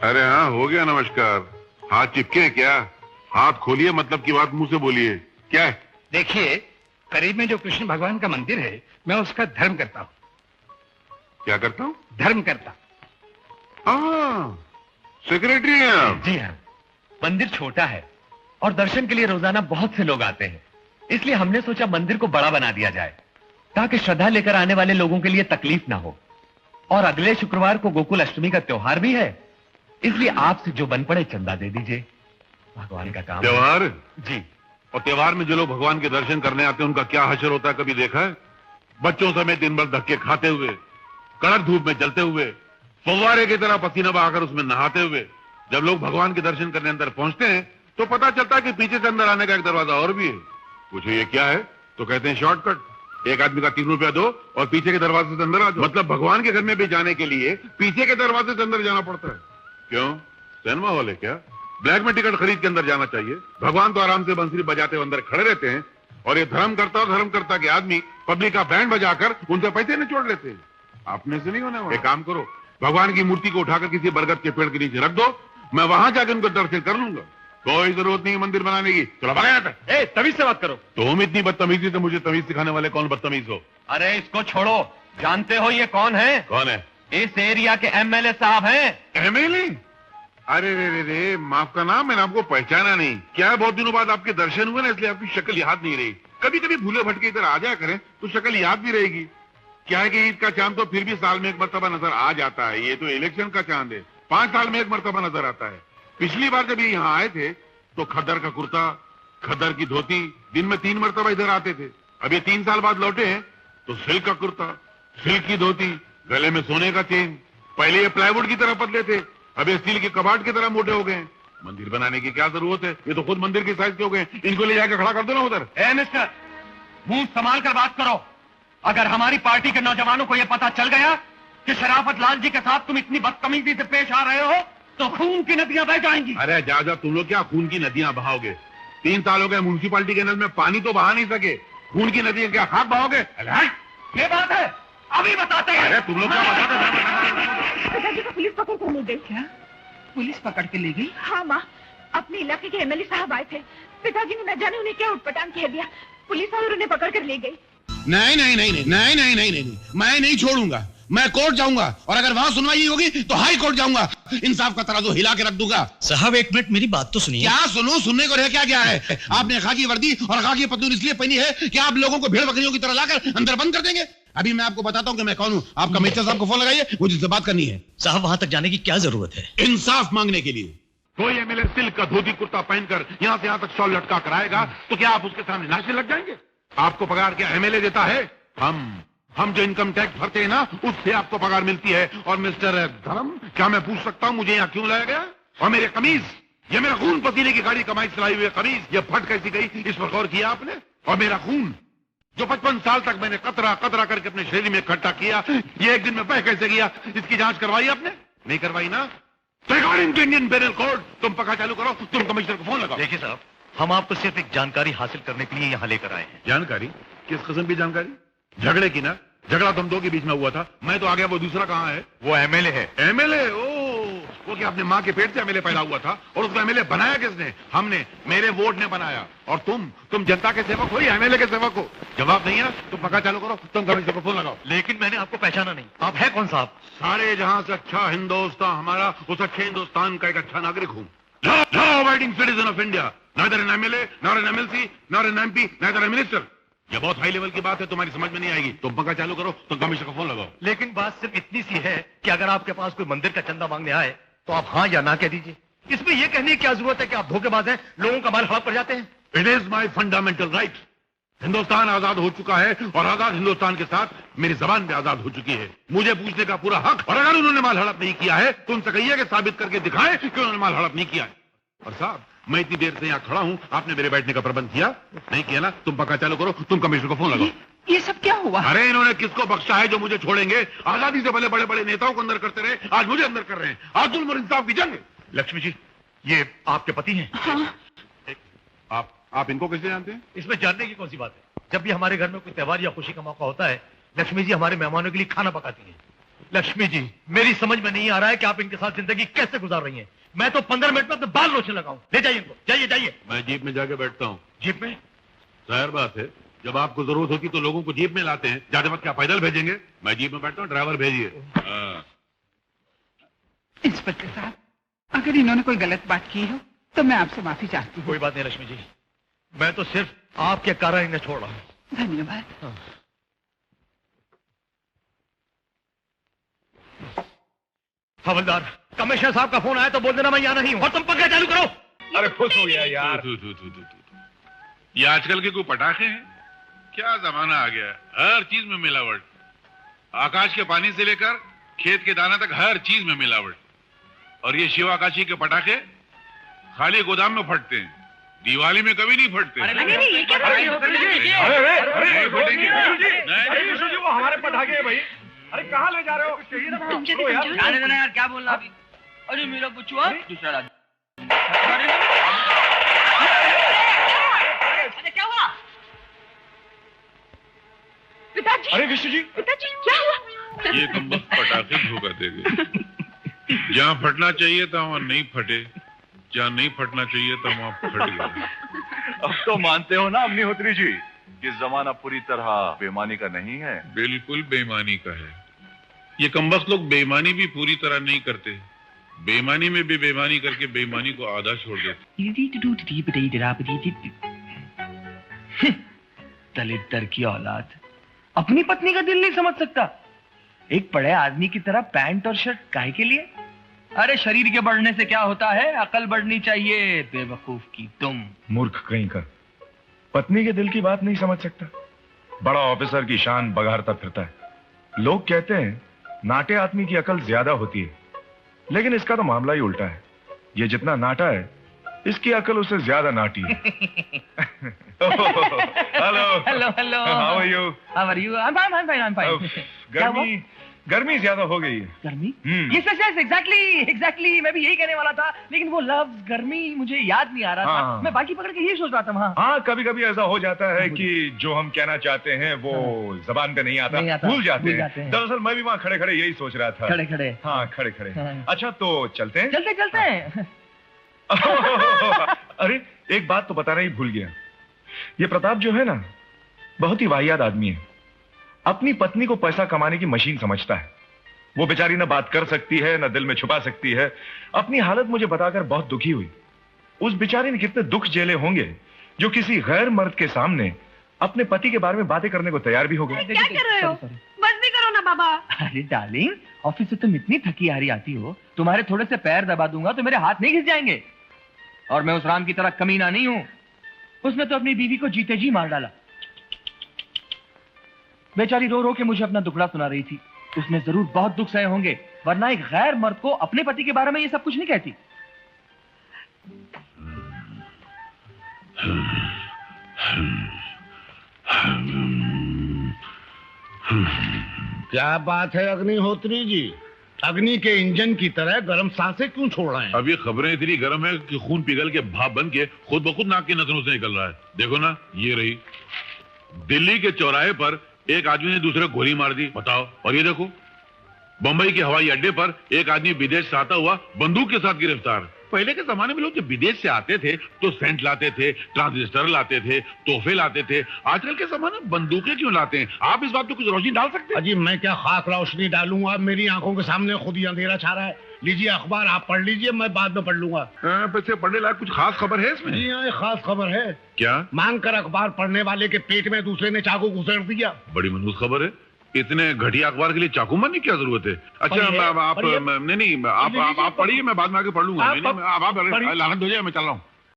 अरे हाँ, हो गया नमस्कार। हाथ चिपके क्या? हाथ खोलिए, मतलब की बात मुंह से बोलिए। क्या है? देखिए, करीब में जो कृष्ण भगवान का मंदिर है, मैं उसका धर्म करता हूँ। क्या करता हूँ? धर्म करता। हाँ, सेक्रेटरी हैं आप? जी हाँ। मंदिर छोटा है और दर्शन के लिए रोजाना बहुत से लोग आते हैं, इसलिए हमने सोचा मंदिर को बड़ा बना दिया जाए ताकि श्रद्धा लेकर आने वाले लोगों के लिए तकलीफ ना हो। और अगले शुक्रवार को गोकुल अष्टमी का त्योहार भी है, इसलिए आपसे जो बन पड़े चंदा दे दीजिए। भगवान का काम। त्योहार? जी। और त्योहार में जो लोग भगवान के दर्शन करने आते हैं उनका क्या हश्र होता है, कभी देखा है? बच्चों समेत दिन भर धक्के खाते हुए, कड़क धूप में जलते हुए, फव्वारे की तरह पसीना बहाकर उसमें नहाते हुए जब लोग भगवान के दर्शन करने अंदर पहुंचते हैं तो पता चलता है कि पीछे से अंदर आने का एक दरवाजा और भी है। पूछो ये क्या है, तो कहते हैं शॉर्टकट। एक आदमी का 3 रुपया दो और पीछे के दरवाजे से अंदर आ जाओ। मतलब भगवान के घर में भी जाने के लिए पीछे के दरवाजे से अंदर जाना पड़ता है। क्यों, सिनेमा हॉल है क्या? ब्लैक में टिकट खरीद के अंदर जाना चाहिए। भगवान तो आराम से बंसुरी बजाते हुए अंदर खड़े रहते हैं और ये धर्मकर्ता के आदमी पब्लिक का बैंड बजाकर उनसे पैसे निचोड़ लेते हैं। अपने से नहीं होने वाला। एक काम करो, भगवान की मूर्ति को उठाकर किसी बरगद के पेड़ के नीचे रख दो, मैं वहां जाकर उनको दर्शन कर लूंगा। कोई जरूरत नहीं मंदिर बनाने की। चलो भागा यहाँ पे। तमीज से बात करो। तुम इतनी बदतमीजी से मुझे तमीज सिखाने वाले कौन बदतमीज हो? अरे इसको छोड़ो, जानते हो ये कौन है? कौन है? इस एरिया के एमएलए साहब हैं। एमएलए? अरे रे, माफ का नाम, मैंने आपको पहचाना नहीं। क्या है, बहुत दिनों बाद आपके दर्शन हुए ना, इसलिए आपकी शक्ल याद नहीं रही। कभी कभी भूले भटके इधर आ जाया करें तो शक्ल याद भी रहेगी। क्या है कि ईद का चांद तो फिर भी साल में एक मर्तबा नजर आ जाता है, ये तो इलेक्शन का चांद है, 5 साल में एक मर्तबा नजर आता है। पिछली बार जब ये यहाँ आए थे तो खद्दर का कुर्ता, खद्दर की धोती, दिन में 3 मर्तबा इधर आते थे। अब ये 3 साल बाद लौटे हैं तो सिल्क का कुर्ता, सिल्क की धोती, गले में सोने का चेन। पहले ये प्लाईवुड की तरह पतले थे, अब ये स्टील के कबाड़ की तरह मोटे हो गए। मंदिर बनाने की क्या जरूरत है, ये तो खुद मंदिर की साइज के हो गए। इनको ले जाकर खड़ा कर दो ना उधर। मिस्टर, मुंह संभाल कर बात करो। अगर हमारी पार्टी के नौजवानों को यह पता चल गया कि शराफत लाल जी के साथ तुम इतनी बदतमीजी से पेश आ रहे हो तो खून की नदियां बह जाएंगी। अरे जा तुम लोग क्या खून की नदियां बहाओगे? 3 साल हो गए म्यूनिसिपालिटी के नल में पानी तो बहा नहीं सके, खून की नदियां क्या खाक बहाओगे? ये बात है, अभी बताते हैं। अरे तुम लोग क्या बताते? पिताजी को पुलिस पकड़ कर ले गई। क्या पुलिस पकड़ के ले गई? हाँ माँ, अपने इलाके के एमएलए साहब आए थे। पिताजी ने न जाने उन्हें क्या उटपटांग कह दिया, पुलिस और उन्हें पकड़ कर ले गई। नहीं, मैं नहीं छोड़ूंगा। मैं कोर्ट जाऊंगा और अगर वहां सुनवाई होगी तो हाई कोर्ट जाऊंगा। इंसाफ का तराजू हिला के रख दूंगा। साहब 1 मिनट मेरी बात तो सुनिए। क्या सुनो? सुनने को रह क्या गया है? आपने खाकी वर्दी और खाकी पतलून इसलिए पहनी है कि आप लोगों को भेड़ बकरियों की तरह लाकर अंदर बंद कर देंगे। अभी मैं आपको बताता हूँ कि मैं कौन हूँ। आप कमिश्नर साहब को फोन लगाइए, मुझे इससे बात करनी है। साहब वहां तक जाने की क्या जरूरत है? इंसाफ मांगने के लिए। कोई एमएलए सिल्क का धोती कुर्ता पहनकर यहाँ से यहाँ तक शॉल लटका कर आएगा तो क्या आप उसके सामने नाचने लग जाएंगे? आपको पगार क्या एमएलए देता है? हम जो इनकम टैक्स भरते हैं ना, उससे आपको पगार मिलती है। और मिस्टर धर्म, क्या मैं पूछ सकता हूँ मुझे यहाँ क्यों लाया गया? और मेरे कमीज, ये मेरा खून पसीने की गाड़ी कमाई चलाई हुई कमीज, ये फट कैसी गई, इस पर गौर किया आपने? और मेरा खून जो 55 साल तक मैंने कतरा कतरा करके अपने शरीर में इकट्ठा किया, ये एक दिन में बह कैसे गया? इसकी जांच करवाई आपने? नहीं करवाई ना? इंडियन पेनल कोड, तुम पक्का चालू करो, तुम कमिश्नर को फोन लगाओ। देखिए साहब, हम आपको सिर्फ एक जानकारी हासिल करने के लिए यहाँ लेकर आए हैं। जानकारी? किस किस्म की जानकारी? झगड़े की ना? झगड़ा तुम दो के बीच में हुआ था, मैं तो आ गया, वो दूसरा कहाँ है? वो एमएलए है। एमएलए? वो क्या अपने माँ के पेट से एमएलए पैदा हुआ था? और उसको एमएलए बनाया किसने? हमने, मेरे वोट ने बनाया। और तुम जनता के सेवक हो या एमएलए के सेवक हो? जवाब नहीं है ना? तुम पक्का चालू करो, तुम कमिश्नर को फोन लगाओ। लेकिन मैंने आपको पहचाना नहीं, आप है कौन साहब? सारे जहां से अच्छा हिंदुस्तान हमारा, उस अच्छे हिंदुस्तान का एक अच्छा नागरिक हूँ। Law-abiding citizen of India, neither an MLA, nor an MLC, nor an MP, neither a minister. ये बहुत हाई लेवल की बात है, तुम्हारी समझ में नहीं आएगी। तुम पंखा चालू करो, तुम कमिश्नर को फोन लगाओ। लेकिन बात सिर्फ इतनी सी है कि अगर आपके पास कोई मंदिर का चंदा मांगने आए तो आप हाँ या ना कह दीजिए। इसमें यह कहने की क्या जरूरत है कि आप धोखेबाज हैं, लोगों का माल हड़प कर जाते हैं? It is my fundamental right. Hindustan आजाद हो चुका है और आजाद हिंदुस्तान के साथ मेरी जबान भी आजाद हो चुकी है। मुझे पूछने का पूरा हक। और अगर उन्होंने माल हड़प नहीं किया है तो उनसे कहिए कि साबित करके दिखाएं कि उन्होंने माल हड़प नहीं किया है। और साहब, मैं इतनी देर से यहाँ खड़ा हूँ, आपने मेरे बैठने का प्रबंध किया नहीं किया ना? तुम पक्का चालू करो, तुम कमिश्नर को फोन लगाओ। ये सब क्या हुआ? अरे इन्होंने किसको बख्शा है जो मुझे छोड़ेंगे? आजादी से भले बड़े बड़े नेताओं को अंदर करते रहे, आज मुझे अंदर कर रहे हैं। आज जुल्म और इंसाफ की जंग। लक्ष्मी जी, ये आपके पति हैं? हाँ। आप इनको कैसे जानते हैं? इसमें जानने की कौन सी बात है? जब भी हमारे घर में कोई त्योहार या खुशी का मौका होता है, लक्ष्मी जी हमारे मेहमानों के लिए खाना पकाती हैं। लक्ष्मी जी, मेरी समझ में नहीं आ रहा है कि आप इनके साथ जिंदगी कैसे गुजार रही हैं। मैं तो 15 मिनट में अपने बाल नोचने लगाऊं। ले जाइए इनको, जाइए जाइए। मैं जीप में जाके बैठता हूँ। जीप में? जाहिर बात है, जब आपको जरूरत होती तो लोगों को जीप में लाते हैं। जाते वक्त क्या पैदल भेजेंगे? मैं जीप में बैठता हूँ, ड्राइवर भेजिए। इंस्पेक्टर साहब, अगर इन्होंने कोई गलत बात की हो तो मैं आपसे माफी चाहती हूँ। कोई बात नहीं लक्ष्मी जी, मैं तो सिर्फ आपके कारण इन्हें छोड़ रहा हूँ। धन्यवाद। हवलदार, कमिश्नर साहब का फोन आया तो बोल देना मैं यहाँ नहीं हूँ। और तुम पंखा चालू करो। अरे खुश हो गया यार। ये आजकल के कोई पटाखे हैं? क्या जमाना आ गया है, हर चीज में मिलावट। आकाश के पानी से लेकर खेत के दाना तक हर चीज में मिलावट। और ये शिव आकाशी के पटाखे खाली गोदाम में फटते हैं, दिवाली में कभी नहीं फटते। अरे ये क्या अरे वो हमारे पटाखे हैं भाई। अरे कहाँ ले जा रहे हो? जाने देना यार, क्या बोलना अभी। अरे मेरा बच्चुआ दूसरा राज्य। अरे क्या हुआ? पिताजी। अरे विष्णु जी, पिताजी क्या हुआ? ये कमबख्त पटाखे धोखा दे गए। जहाँ फटना चाहिए था वहाँ नहीं फटे, जहाँ नहीं फटना चाहिए था वहाँ फट गए। अब तो मानते हो ना अग्निहोत्री जी कि जमाना पूरी तरह बेईमानी का नहीं है। बिल्कुल बेईमानी का है। ये कमबख्त लोग बेईमानी भी पूरी तरह नहीं करते, बेईमानी में भी बेईमानी करके बेईमानी को आधा छोड़ देते। दलित दर की औलाद अपनी पत्नी का दिल नहीं समझ सकता। एक बड़े आदमी की तरह पैंट और शर्ट काहे के लिए? अरे शरीर के बढ़ने से क्या होता है, अकल बढ़नी चाहिए। बेवकूफ की तुम। मूर्ख कहीं का पत्नी के दिल की बात नहीं समझ सकता। बड़ा ऑफिसर की शान बघारता फिरता है। लोग कहते हैं नाटे आदमी की अकल ज्यादा होती है, लेकिन इसका तो मामला ही उल्टा है। ये जितना नाटा है इसकी अकल उससे ज्यादा नाटी है। Hello hello hello, how are you? How are you? I am fine. गर्मी ज्यादा हो गई है। गर्मी? यस यस एग्जैक्टली मैं भी यही कहने वाला था, लेकिन वो लफ्ज गर्मी मुझे याद नहीं आ रहा था। मैं बाकी पकड़ के यही सोच रहा था वहाँ। हाँ, कभी कभी ऐसा हो जाता है कि जो हम कहना चाहते हैं वो जबान पे नहीं आता, भूल जाते हैं। दरअसल मैं भी वहाँ खड़े खड़े यही सोच रहा था। खड़े खड़े? हाँ खड़े खड़े। अच्छा तो चलते हैं? चलते हैं। अरे एक बात तो बताना ही भूल गया। ये प्रताप जो है ना, बहुत ही वाहियात आदमी है। अपनी पत्नी को पैसा कमाने की मशीन समझता है। वो बेचारी ना बात कर सकती है, ना दिल में छुपा सकती है। अपनी हालत मुझे बताकर बहुत दुखी हुई। उस बेचारी ने कितने दुख झेले होंगे जो किसी गैर मर्द के सामने अपने पति के बारे में बातें करने को तैयार भी हो गए। क्या कर रहे हो? बस भी करो ना बाबा। अरे डार्लिंग, ऑफिस से तुम इतनी थकी हारी आती हो, तुम्हारे थोड़े से पैर दबा दूंगा तो मेरे हाथ नहीं घिस जाएंगे। और मैं उस राम की तरह कमीना नहीं हूं। उसने तो अपनी बीवी को जीते जी मार डाला। बेचारी रो रो के मुझे अपना दुखड़ा सुना रही थी। उसने जरूर बहुत दुख सहे होंगे, वरना एक गैर मर्द को अपने पति के बारे में ये सब कुछ नहीं कहती। क्या बात है अग्निहोत्री जी, अग्नि के इंजन की तरह गर्म सांसें क्यों छोड़ रहे हैं? अब ये खबरें इतनी गर्म है कि खून पिघल के भाप बन के खुद ब खुद नाक की नसों से निकल रहा है। देखो ना, ये रही। दिल्ली के चौराहे पर एक आदमी ने दूसरे को गोली मार दी, बताओ। और ये देखो, बंबई के हवाई अड्डे पर एक आदमी विदेश से आता हुआ बंदूक के साथ गिरफ्तार। पहले के जमाने में लोग जब विदेश से आते थे तो सेंट लाते थे, ट्रांजिस्टर लाते थे, तोहफे लाते थे। आजकल के जमाने में बंदूकें क्यों लाते हैं? आप इस बात पे कुछ रोशनी डाल सकते हैं? अजी मैं क्या खास रोशनी डालूंगा, मेरी आंखों के सामने खुद ही अंधेरा छा रहा है। लीजिए अखबार, आप पढ़ लीजिए, मैं बाद में पढ़ लूंगा। वैसे पढ़ने लायक कुछ खास खबर है इसमें? जी हाँ, खास खबर है। क्या? मांग कर अखबार पढ़ने वाले के पेट में दूसरे ने चाकू घुसेड़ दिया। बड़ी मनहूस खबर है। इतने घटिया अखबार के लिए चाकू मारने की क्या जरूरत है? अच्छा आप नहीं, आप पढ़िए, मैं बाद में आके पढ़ लूंगा। आप लानत हो जाए, मैं चल रहा हूँ।